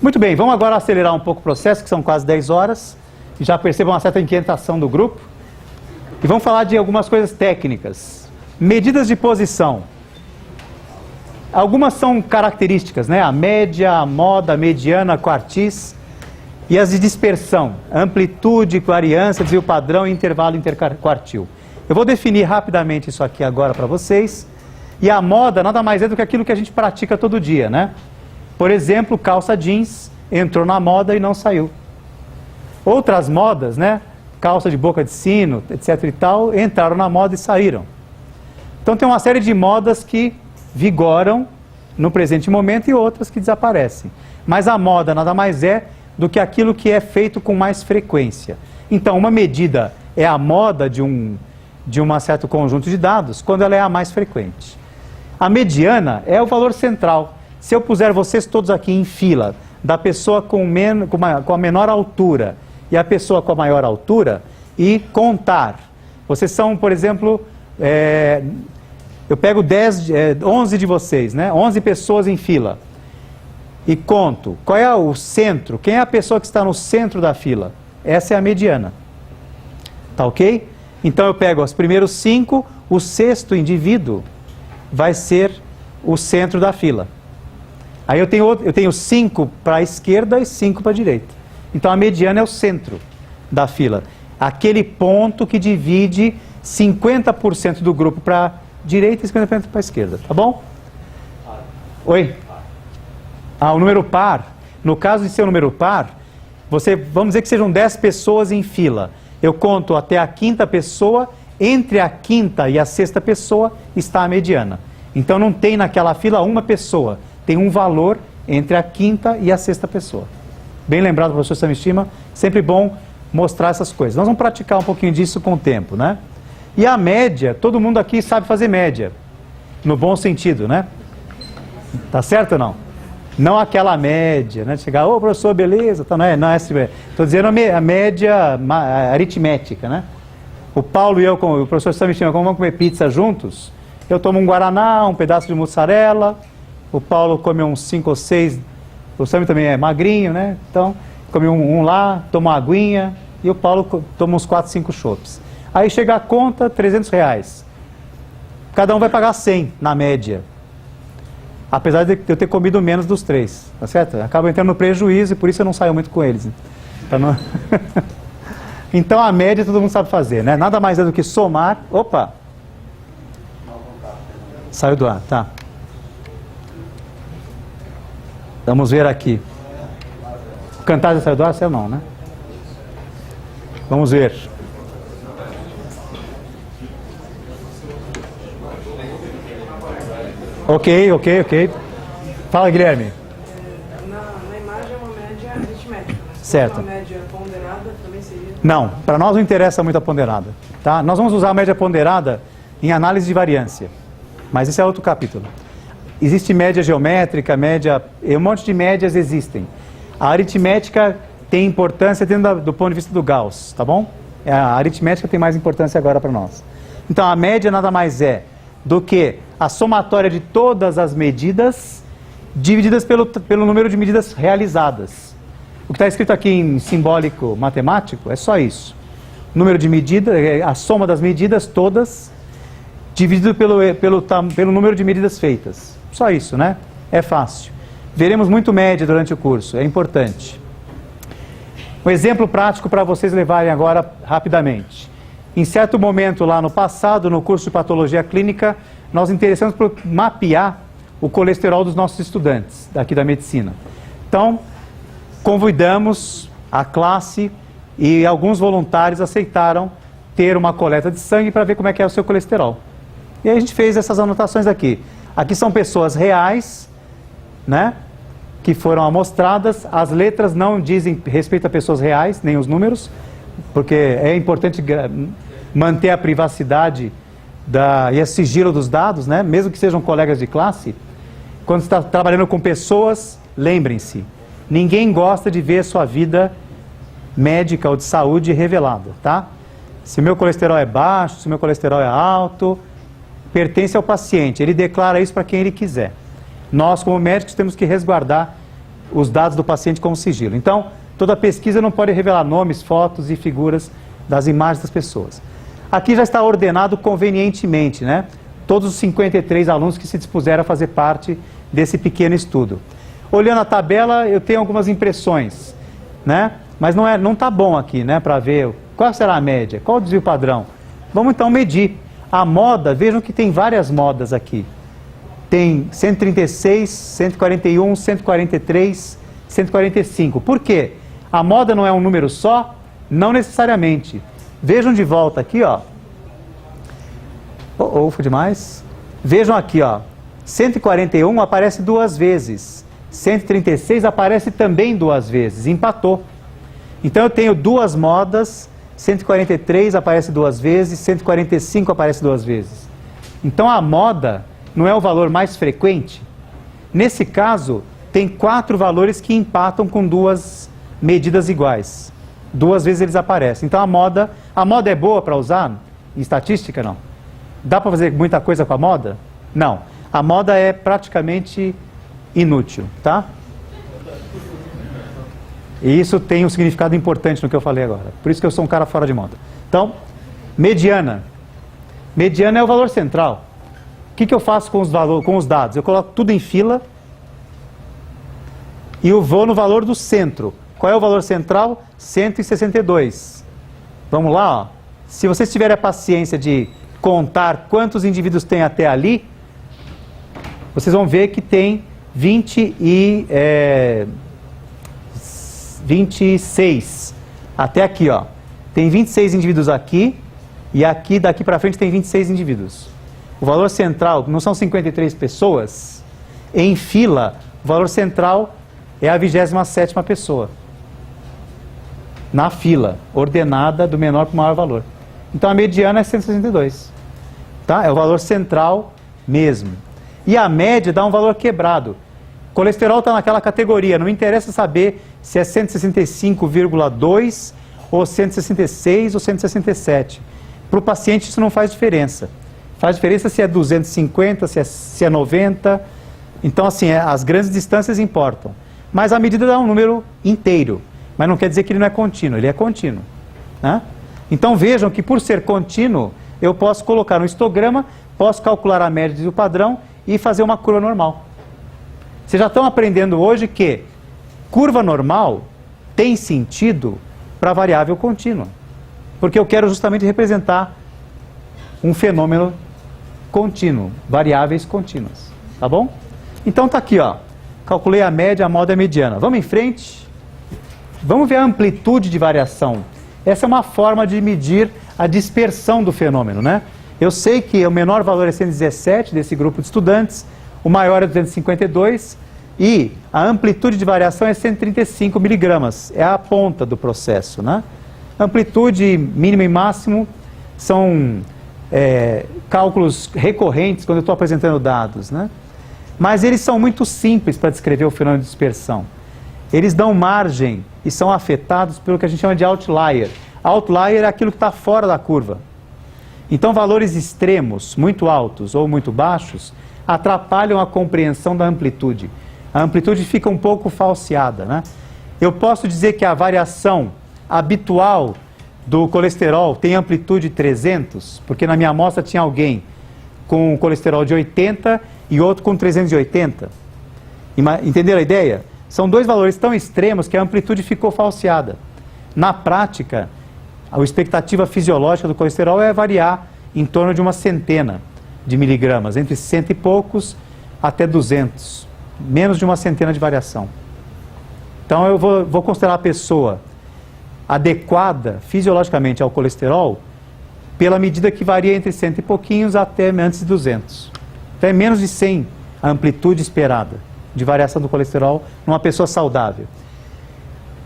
Muito bem, vamos agora acelerar um pouco o processo, que são quase 10 horas. Já percebam uma certa inquietação do grupo. E vamos falar de algumas coisas técnicas. Medidas de posição. Algumas são características, né? A média, a moda, a mediana, a quartis. E as de dispersão. Amplitude, variância, desvio padrão e intervalo interquartil. Eu vou definir rapidamente isso aqui agora para vocês. E a moda nada mais é do que aquilo que a gente pratica todo dia, né? Por exemplo, calça jeans entrou na moda e não saiu. Outras modas, né? Calça de boca de sino, etc e tal, entraram na moda e saíram. Então tem uma série de modas que vigoram no presente momento e outras que desaparecem. Mas a moda nada mais é do que aquilo que é feito com mais frequência. Então uma medida é a moda de um certo conjunto de dados quando ela é a mais frequente. A mediana é o valor central. Se eu puser vocês todos aqui em fila, da pessoa com a menor altura e a pessoa com a maior altura, e contar. Vocês são, por exemplo, eu pego 11 de vocês, né? 11 pessoas em fila. E conto. Qual é o centro? Quem é a pessoa que está no centro da fila? Essa é a mediana. Tá ok? Então eu pego os primeiros 5, o sexto indivíduo vai ser o centro da fila. Aí eu tenho 5 para a esquerda e 5 para a direita. Então a mediana é o centro da fila. Aquele ponto que divide 50% do grupo para a direita e 50% para a esquerda. Tá bom? Oi? O número par. No caso de ser um número par, vamos dizer que sejam 10 pessoas em fila. Eu conto até a quinta pessoa, entre a quinta e a sexta pessoa está a mediana. Então não tem naquela fila uma pessoa, tem um valor entre a quinta e a sexta pessoa. Bem lembrado, professor Samishima, sempre bom mostrar essas coisas. Nós vamos praticar um pouquinho disso com o tempo, né? E a média, todo mundo aqui sabe fazer média, no bom sentido, né? Tá certo ou não? Não aquela média, né? De chegar, ô professor, beleza, tá, não é assim, estou dizendo a média aritmética, né? O Paulo e eu, o professor Samishima, como vamos comer pizza juntos, eu tomo um guaraná, um pedaço de mussarela, o Paulo come uns 5 ou 6, o Sam também é magrinho, né? Então, come um lá, toma uma aguinha, e o Paulo toma uns 4, 5 chopps. Aí chega a conta, R$300. Cada um vai pagar 100 na média. Apesar de eu ter comido menos dos 3, tá certo? Acabo entrando no prejuízo e por isso eu não saio muito com eles. Não... Então a média todo mundo sabe fazer, né? Nada mais é do que somar... Opa! Saiu do ar, tá. Vamos ver aqui. O cantar já saiu do ar? Saiu não, né? Vamos ver. Ok. Fala, Guilherme. Na imagem é uma média aritmética, né? Certo. Uma média ponderada também seria... Não, para nós não interessa muito a ponderada. Tá? Nós vamos usar a média ponderada em análise de variância. Mas esse é outro capítulo. Existe média geométrica, um monte de médias existem. A aritmética tem importância dentro do ponto de vista do Gauss, tá bom? A aritmética tem mais importância agora para nós. Então a média nada mais é do que a somatória de todas as medidas divididas pelo número de medidas realizadas. O que está escrito aqui em simbólico matemático é só isso. Número de medidas, a soma das medidas todas dividido pelo número de medidas feitas. Só isso, né? É fácil. Veremos muito média durante o curso, é importante. Um exemplo prático para vocês levarem agora rapidamente. Em certo momento lá no passado, no curso de patologia clínica, nós interessamos por mapear o colesterol dos nossos estudantes daqui da medicina. Então, convidamos a classe e alguns voluntários aceitaram ter uma coleta de sangue para ver como é que é o seu colesterol. E aí a gente fez essas anotações aqui. Aqui são pessoas reais, né, que foram amostradas. As letras não dizem respeito a pessoas reais, nem os números, porque é importante manter a privacidade e a sigilo dos dados, né, mesmo que sejam colegas de classe. Quando você está trabalhando com pessoas, lembrem-se, ninguém gosta de ver sua vida médica ou de saúde revelada, tá? Se o meu colesterol é baixo, se o meu colesterol é alto, pertence ao paciente, ele declara isso para quem ele quiser. Nós, como médicos, temos que resguardar os dados do paciente com sigilo. Então, toda pesquisa não pode revelar nomes, fotos e figuras das imagens das pessoas. Aqui já está ordenado convenientemente, né? Todos os 53 alunos que se dispuseram a fazer parte desse pequeno estudo. Olhando a tabela, eu tenho algumas impressões, né? Mas não está bom aqui, né? Para ver qual será a média, qual o desvio padrão. Vamos então medir. A moda, vejam que tem várias modas aqui. Tem 136, 141, 143, 145. Por quê? A moda não é um número só? Não necessariamente. Vejam de volta aqui, ó. Foi demais. Vejam aqui, ó. 141 aparece 2 vezes. 136 aparece também 2 vezes. Empatou. Então eu tenho 2 modas. 143 aparece 2 vezes. 145 aparece 2 vezes. Então a moda não é o valor mais frequente? Nesse caso, tem 4 valores que empatam com 2 medidas iguais. 2 vezes eles aparecem. Então a moda é boa para usar? Em estatística, não. Dá para fazer muita coisa com a moda? Não. A moda é praticamente inútil, tá? E isso tem um significado importante no que eu falei agora. Por isso que eu sou um cara fora de moda. Então, mediana. Mediana é o valor central. O que eu faço com os dados? Eu coloco tudo em fila e eu vou no valor do centro. Qual é o valor central? 162. Vamos lá, ó. Se vocês tiverem a paciência de contar quantos indivíduos tem até ali, vocês vão ver que tem 26. Até aqui, ó. Tem 26 indivíduos aqui e aqui, daqui para frente, tem 26 indivíduos. O valor central, não são 53 pessoas? Em fila, o valor central é a 27ª pessoa. Na fila, ordenada do menor para o maior valor. Então a mediana é 162. Tá? É o valor central mesmo. E a média dá um valor quebrado. O colesterol está naquela categoria, não interessa saber se é 165,2 ou 166 ou 167. Para o paciente isso não faz diferença. Faz diferença se é 250, se é 90. Então assim, as grandes distâncias importam. Mas a medida dá um número inteiro. Mas não quer dizer que ele não é contínuo, ele é contínuo. Né? Então vejam que por ser contínuo, eu posso colocar no histograma, posso calcular a média do padrão e fazer uma curva normal. Vocês já estão aprendendo hoje que curva normal tem sentido para variável contínua. Porque eu quero justamente representar um fenômeno contínuo, variáveis contínuas. Tá bom? Então está aqui, ó. Calculei a média, a moda e a mediana. Vamos em frente. Vamos ver a amplitude de variação. Essa é uma forma de medir a dispersão do fenômeno, né? Eu sei que o menor valor é 117 desse grupo de estudantes, o maior é 252 e a amplitude de variação é 135 miligramas. É a ponta do processo, né? Amplitude mínimo e máximo são cálculos recorrentes quando eu estou apresentando dados, né? Mas eles são muito simples para descrever o fenômeno de dispersão. Eles dão margem e são afetados pelo que a gente chama de outlier. Outlier é aquilo que está fora da curva. Então, valores extremos, muito altos ou muito baixos, atrapalham a compreensão da amplitude. A amplitude fica um pouco falseada, né? Eu posso dizer que a variação habitual do colesterol tem amplitude 300, porque na minha amostra tinha alguém com colesterol de 80 e outro com 380. Entenderam a ideia? São 2 valores tão extremos que a amplitude ficou falseada. Na prática, a expectativa fisiológica do colesterol é variar em torno de uma centena de miligramas, entre 100 e poucos até 200. Menos de uma centena de variação. Então eu vou considerar a pessoa adequada fisiologicamente ao colesterol pela medida que varia entre 100 e pouquinhos até antes de 200. Então é menos de 100 a amplitude esperada de variação do colesterol numa pessoa saudável.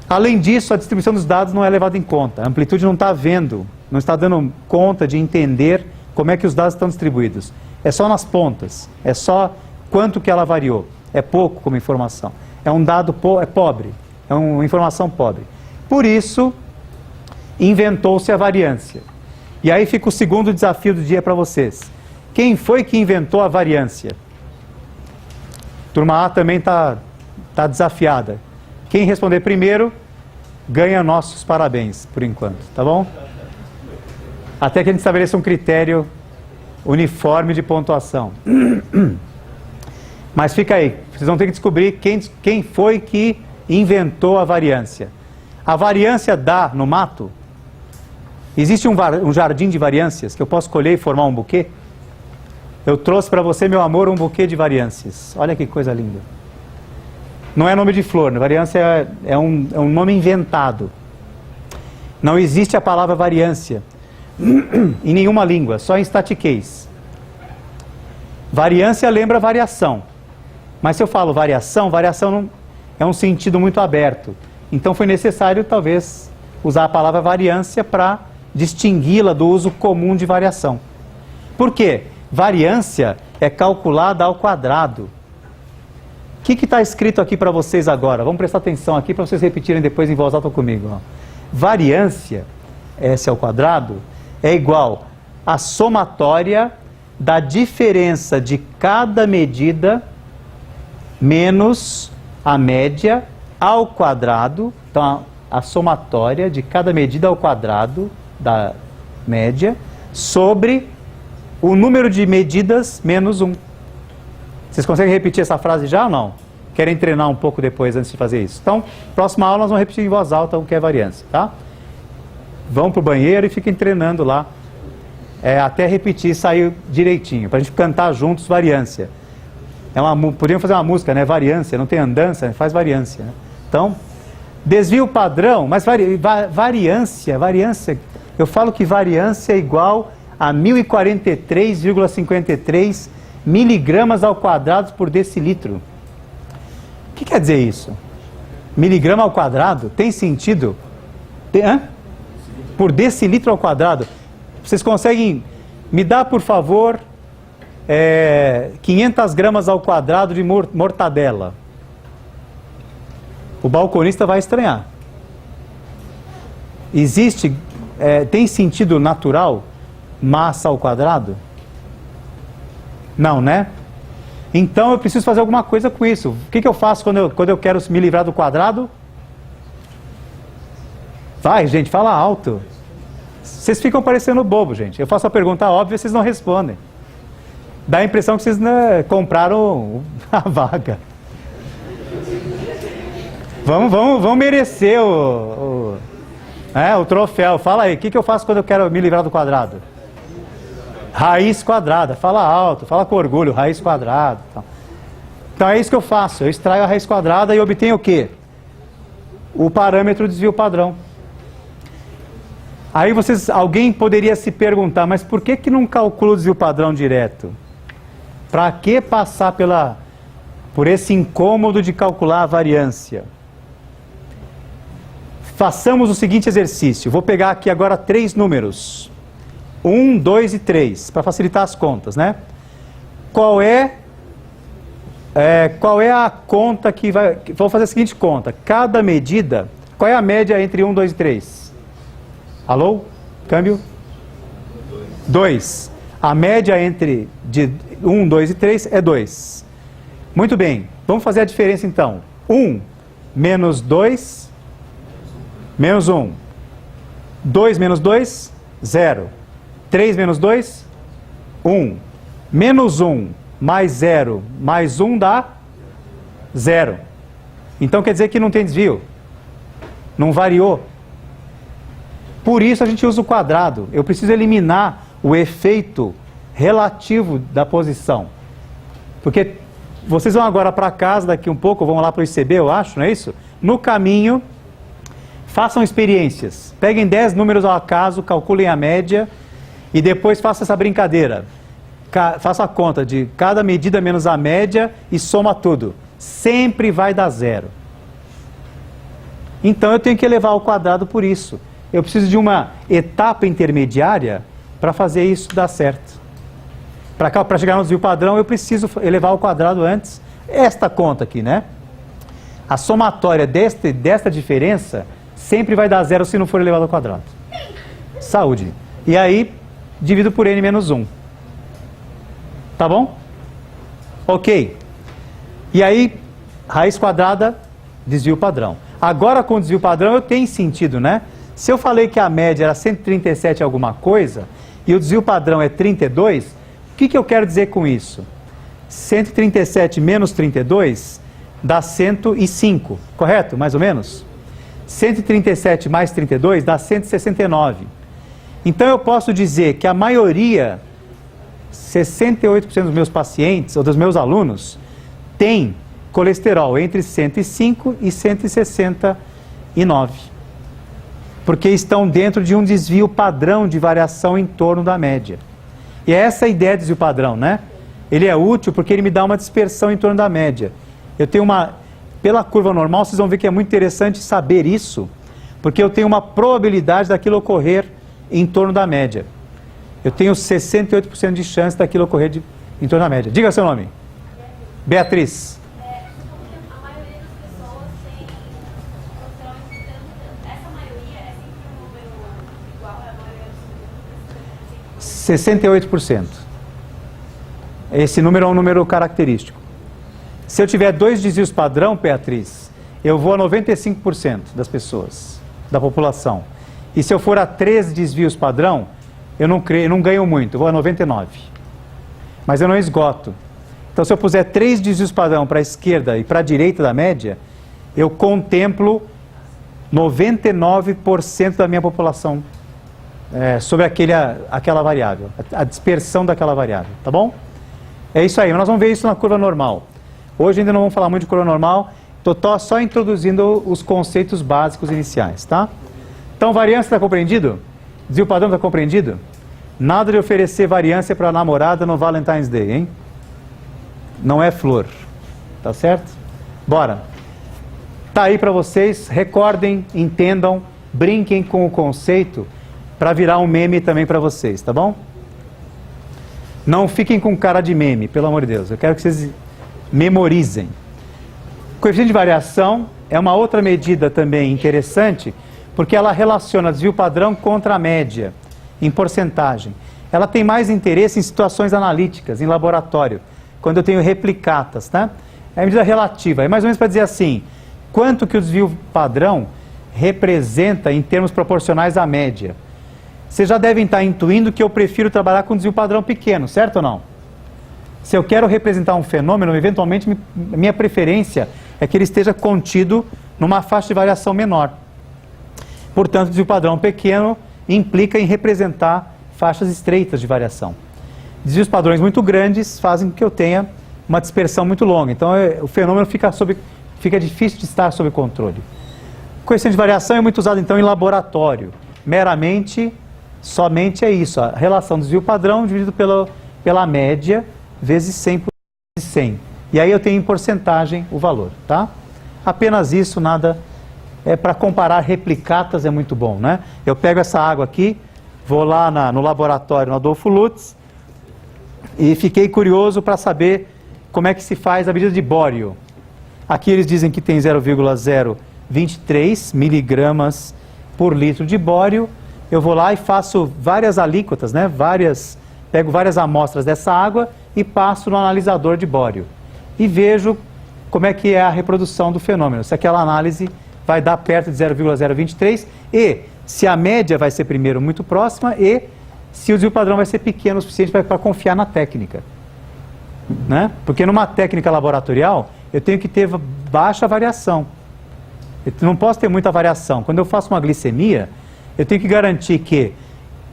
Além disso, a distribuição dos dados não é levada em conta. A amplitude não está vendo, não está dando conta de entender como é que os dados estão distribuídos. É só nas pontas, é só quanto que ela variou. É pouco como informação. É um dado pobre, é uma informação pobre. Por isso, inventou-se a variância. E aí fica o segundo desafio do dia para vocês. Quem foi que inventou a variância? Turma A também está Está desafiada. Quem responder primeiro, ganha nossos parabéns, por enquanto, tá bom? Até que a gente estabeleça um critério uniforme de pontuação. Mas fica aí, vocês vão ter que descobrir quem foi que inventou a variância. A variância dá no mato? Existe um jardim de variâncias que eu posso colher e formar um buquê? Eu trouxe para você, meu amor, um buquê de variâncias. Olha que coisa linda. Não é nome de flor, variância é um nome inventado. Não existe a palavra variância em nenhuma língua, só em statiquês. Variância lembra variação. Mas se eu falo variação, variação não, é um sentido muito aberto. Então foi necessário, talvez, usar a palavra variância para distingui-la do uso comum de variação. Por quê? Variância é calculada ao quadrado. O que está escrito aqui para vocês agora? Vamos prestar atenção aqui para vocês repetirem depois em voz alta comigo. Ó. Variância, S ao quadrado, é igual à somatória da diferença de cada medida menos a média ao quadrado. Então, a somatória de cada medida ao quadrado da média sobre o número de medidas menos 1. Vocês conseguem repetir essa frase já ou não? Querem treinar um pouco depois antes de fazer isso? Então, próxima aula nós vamos repetir em voz alta o que é variância, tá? Vão para o banheiro e fiquem treinando lá, até repetir e sair direitinho, para a gente cantar juntos variância. Podíamos fazer uma música, né? Variância, não tem andança, faz variância. Né? Então, desvio padrão, mas variância, eu falo que variância é igual a 1043,53 miligramas ao quadrado por decilitro. O que quer dizer isso? Miligrama ao quadrado? Tem sentido? Por decilitro ao quadrado. Vocês conseguem me dar, por favor, 500 gramas ao quadrado de mortadela? O balconista vai estranhar. Existe, tem sentido natural massa ao quadrado? Não, né? Então eu preciso fazer alguma coisa com isso. O que eu faço quando eu quero me livrar do quadrado? Vai, gente, fala alto. Vocês ficam parecendo bobo, gente. Eu faço a pergunta óbvia e vocês não respondem. Dá a impressão que vocês compraram a vaga. Vamos merecer o troféu. Fala aí, o que eu faço quando eu quero me livrar do quadrado? Raiz quadrada. Fala alto, fala com orgulho, raiz quadrada. Então é isso que eu faço. Eu extraio a raiz quadrada e obtenho o quê? O parâmetro desvio padrão. Aí alguém poderia se perguntar, mas por que não calcula o desvio padrão direto? Para que passar por esse incômodo de calcular a variância? Façamos o seguinte exercício. Vou pegar aqui agora 3 números. 1, 2 e 3, para facilitar as contas, né? Qual é a conta que vai... Vamos fazer a seguinte conta. Cada medida... Qual é a média entre 1, 2 e 3? Alô? Câmbio? 2. A média entre 1, 2 e 3 é 2. Muito bem. Vamos fazer a diferença então. 1 menos 2 menos 1. 2 menos 2, 0. 3 menos 2, 1. Menos 1 mais 0 mais 1 dá 0. Então quer dizer que não tem desvio. Não variou. Por isso a gente usa o quadrado. Eu preciso eliminar o efeito relativo da posição. Porque vocês vão agora para casa, daqui um pouco, vão lá para o ICB, eu acho, não é isso? No caminho, façam experiências. Peguem 10 números ao acaso, calculem a média e depois façam essa brincadeira. Faça a conta de cada medida menos a média e soma tudo. Sempre vai dar 0. Então eu tenho que elevar ao quadrado por isso. Eu preciso de uma etapa intermediária para fazer isso dar certo. Para chegar no desvio padrão, eu preciso elevar ao quadrado antes esta conta aqui, né? A somatória desta diferença sempre vai dar 0 se não for elevado ao quadrado. Saúde. E aí, divido por n menos 1. Tá bom? Ok. E aí, raiz quadrada, desvio padrão. Agora com o desvio padrão eu tenho sentido, né? Se eu falei que a média era 137 alguma coisa, e o desvio padrão é 32, o que eu quero dizer com isso? 137 menos 32 dá 105, correto? Mais ou menos? 137 mais 32 dá 169. Então eu posso dizer que a maioria, 68% dos meus pacientes, ou dos meus alunos, tem colesterol entre 105 e 169. Porque estão dentro de um desvio padrão de variação em torno da média. E é essa a ideia do desvio padrão, né? Ele é útil porque ele me dá uma dispersão em torno da média. Eu tenho uma... Pela curva normal, vocês vão ver que é muito interessante saber isso, porque eu tenho uma probabilidade daquilo ocorrer em torno da média. Eu tenho 68% de chance daquilo ocorrer em torno da média. Diga seu nome. Beatriz. A maioria das pessoas tem colesterol entre tanto e tanto. Essa maioria é sempre um número igual à maioria dos 68%. Esse número é um número característico. Se eu tiver 2 desvios padrão, Beatriz, eu vou a 95% das pessoas, da população. E se eu for a 3 desvios padrão, eu não ganho muito, eu vou a 99%. Mas eu não esgoto. Então, se eu puser 3 desvios padrão para a esquerda e para a direita da média, eu contemplo 99% da minha população sobre aquela variável, a dispersão daquela variável, tá bom? É isso aí, nós vamos ver isso na curva normal. Hoje ainda não vamos falar muito de curva normal, estou só introduzindo os conceitos básicos iniciais, tá? Então, variância está compreendido? Desvio padrão está compreendido? Nada de oferecer variância para a namorada no Valentine's Day, hein? Não é flor, tá certo? Bora! Tá aí para vocês, recordem, entendam, brinquem com o conceito para virar um meme também para vocês, tá bom? Não fiquem com cara de meme, pelo amor de Deus, eu quero que vocês memorizem. Coeficiente de variação é uma outra medida também interessante, porque ela relaciona desvio padrão contra a média, em porcentagem. Ela tem mais interesse em situações analíticas, em laboratório, quando eu tenho replicatas, tá? É uma medida relativa, é mais ou menos para dizer assim, quanto que o desvio padrão representa em termos proporcionais à média. Vocês já devem estar intuindo que eu prefiro trabalhar com desvio padrão pequeno, certo ou não? Se eu quero representar um fenômeno, eventualmente, minha preferência é que ele esteja contido numa faixa de variação menor. Portanto, desvio padrão pequeno implica em representar faixas estreitas de variação. Desvios padrões muito grandes fazem com que eu tenha uma dispersão muito longa. Então, o fenômeno fica difícil de estar sob controle. O coeficiente de variação é muito usado, então, em laboratório. Meramente, somente é isso, a relação do desvio padrão dividido pela média vezes 100 por 100. E aí eu tenho em porcentagem o valor, tá? Apenas isso, nada... para comparar replicatas é muito bom, né? Eu pego essa água aqui, vou lá no laboratório no Adolfo Lutz e fiquei curioso para saber como é que se faz a medida de bório. Aqui eles dizem que tem 0,023 miligramas por litro de bório. Eu vou lá e faço várias alíquotas, né? Pego várias amostras dessa água e passo no analisador de bório. E vejo como é que é a reprodução do fenômeno. Se aquela análise vai dar perto de 0,023 e se a média vai ser primeiro muito próxima e se o desvio padrão vai ser pequeno o suficiente para confiar na técnica. Né? Porque numa técnica laboratorial eu tenho que ter baixa variação. Eu não posso ter muita variação. Quando eu faço uma glicemia, eu tenho que garantir que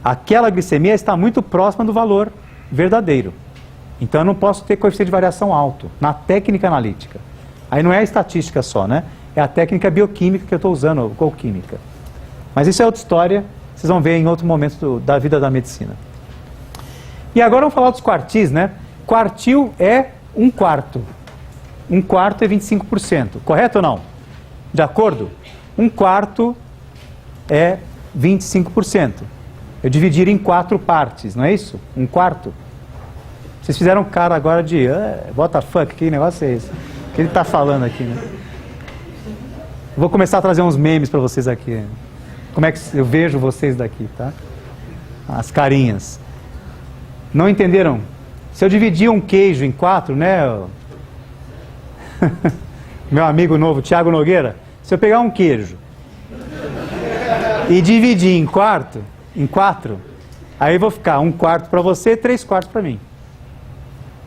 aquela glicemia está muito próxima do valor verdadeiro. Então eu não posso ter coeficiente de variação alto na técnica analítica. Aí não é a estatística só, né? É a técnica bioquímica que eu estou usando, ou química. Mas isso é outra história, vocês vão ver em outro momento da vida da medicina. E agora vamos falar dos quartis, né? Quartil é 1/4. 1/4 é 25%, correto ou não? De acordo? 1/4 é 25%. Eu dividir em 4 partes, não é isso? 1/4. Vocês fizeram cara agora de what the fuck, que negócio é esse? O que ele está falando aqui, né? Vou começar a trazer uns memes para vocês aqui. Como é que eu vejo vocês daqui, tá? As carinhas. Não entenderam? Se eu dividir um queijo em 4, né? meu amigo novo, Thiago Nogueira, se eu pegar um queijo e dividir em quatro, aí eu vou ficar 1/4 para você e 3/4 para mim.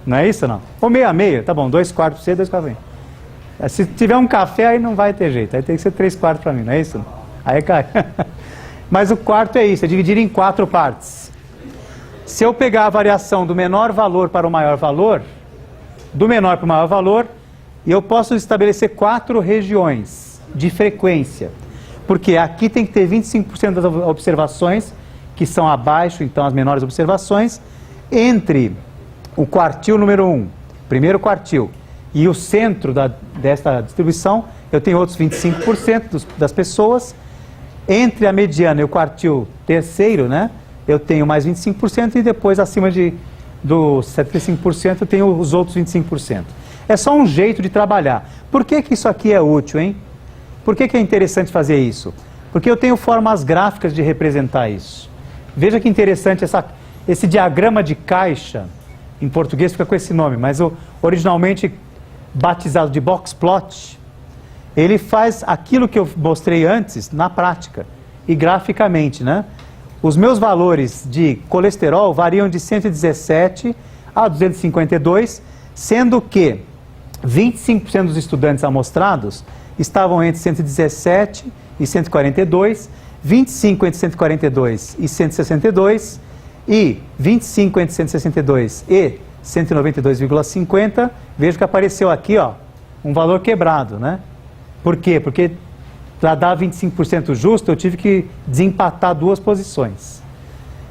Não é isso, não? Ou meio a meio, tá bom, 2/4 para você, 2/4 para mim. Se tiver um café, aí não vai ter jeito, aí tem que ser 3/4 para mim, não é isso? Não? Aí cai. Mas o quarto é isso, é dividir em 4 partes. Se eu pegar a variação do menor valor para o maior valor, do menor para o maior valor, eu posso estabelecer 4 regiões de frequência. Porque aqui tem que ter 25% das observações, que são abaixo, então, as menores observações, entre o quartil número 1, primeiro quartil, e o centro desta distribuição, eu tenho outros 25% das pessoas. Entre a mediana e o quartil terceiro, né, eu tenho mais 25%, e depois, acima dos 75%, eu tenho os outros 25%. É só um jeito de trabalhar. Por que isso aqui é útil, hein? Por que é interessante fazer isso? Porque eu tenho formas gráficas de representar isso. Veja que interessante esse diagrama de caixa, em português fica com esse nome, mas originalmente batizado de box plot, ele faz aquilo que eu mostrei antes na prática e graficamente, né? Os meus valores de colesterol variam de 117 a 252, sendo que 25% dos estudantes amostrados estavam entre 117 e 142, 25 entre 142 e 162 e 25 entre 162 e 192,50. Vejo que apareceu aqui, ó, um valor quebrado, né? Por quê? Porque para dar 25% justo, eu tive que desempatar 2 posições.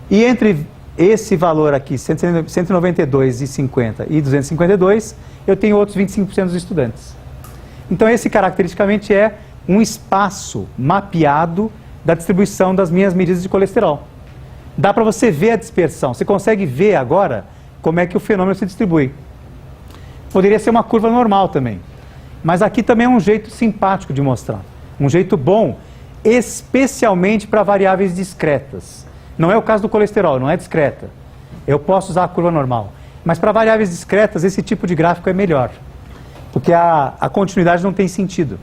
E entre esse valor aqui, 192,50 e 252, eu tenho outros 25% dos estudantes. Então esse caracteristicamente é um espaço mapeado da distribuição das minhas medidas de colesterol. Dá para você ver a dispersão. Você consegue ver agora como é que o fenômeno se distribui. Poderia ser uma curva normal também. Mas aqui também é um jeito simpático de mostrar. Um jeito bom, especialmente para variáveis discretas. Não é o caso do colesterol, não é discreta. Eu posso usar a curva normal. Mas para variáveis discretas, esse tipo de gráfico é melhor. Porque a continuidade não tem sentido.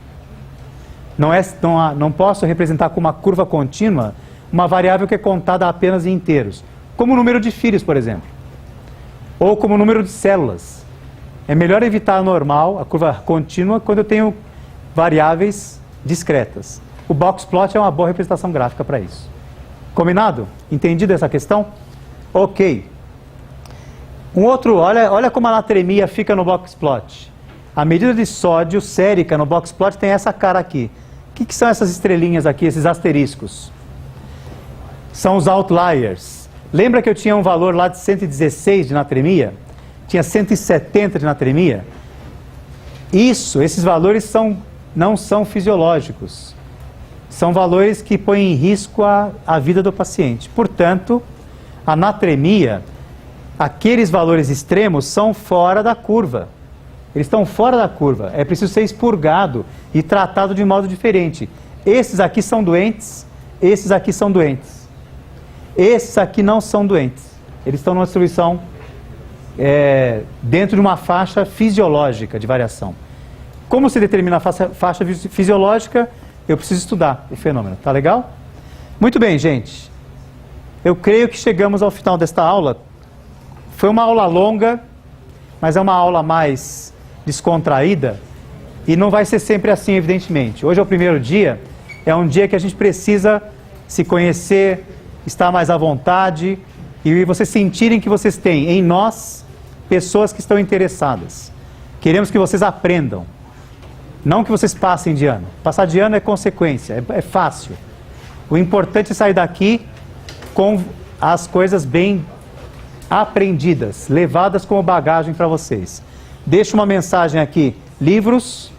Não posso representar com uma curva contínua uma variável que é contada apenas em inteiros. Como o número de filhos, por exemplo. Ou como o número de células. É melhor evitar a normal, a curva contínua, quando eu tenho variáveis discretas. O box plot é uma boa representação gráfica para isso. Combinado? Entendido essa questão? Ok. Um outro, olha como a natremia fica no box plot. A medida de sódio sérica no box plot tem essa cara aqui. O que são essas estrelinhas aqui, esses asteriscos? São os outliers. Lembra que eu tinha um valor lá de 116 de natremia? Tinha 170 de natremia? Esses valores não são fisiológicos. São valores que põem em risco a vida do paciente. Portanto, a natremia, aqueles valores extremos são fora da curva. Eles estão fora da curva. É preciso ser expurgado e tratado de modo diferente. Esses aqui são doentes, esses aqui são doentes. Esses aqui não são doentes. Eles estão numa distribuição dentro de uma faixa fisiológica de variação. Como se determina a faixa fisiológica? Eu preciso estudar o fenômeno. Tá legal? Muito bem, gente. Eu creio que chegamos ao final desta aula. Foi uma aula longa, mas é uma aula mais descontraída e não vai ser sempre assim, evidentemente. Hoje é o primeiro dia, é um dia que a gente precisa se conhecer, estar mais à vontade e vocês sentirem que vocês têm em nós pessoas que estão interessadas. Queremos que vocês aprendam, não que vocês passem de ano. Passar de ano é consequência, é fácil. O importante é sair daqui com as coisas bem aprendidas, levadas como bagagem para vocês. Deixo uma mensagem aqui, livros,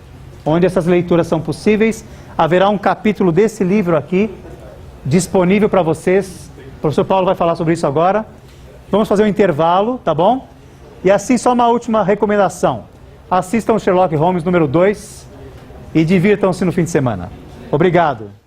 onde essas leituras são possíveis. Haverá um capítulo desse livro aqui, disponível para vocês. O professor Paulo vai falar sobre isso agora. Vamos fazer um intervalo, tá bom? E assim, só uma última recomendação. Assistam Sherlock Holmes número 2 e divirtam-se no fim de semana. Obrigado.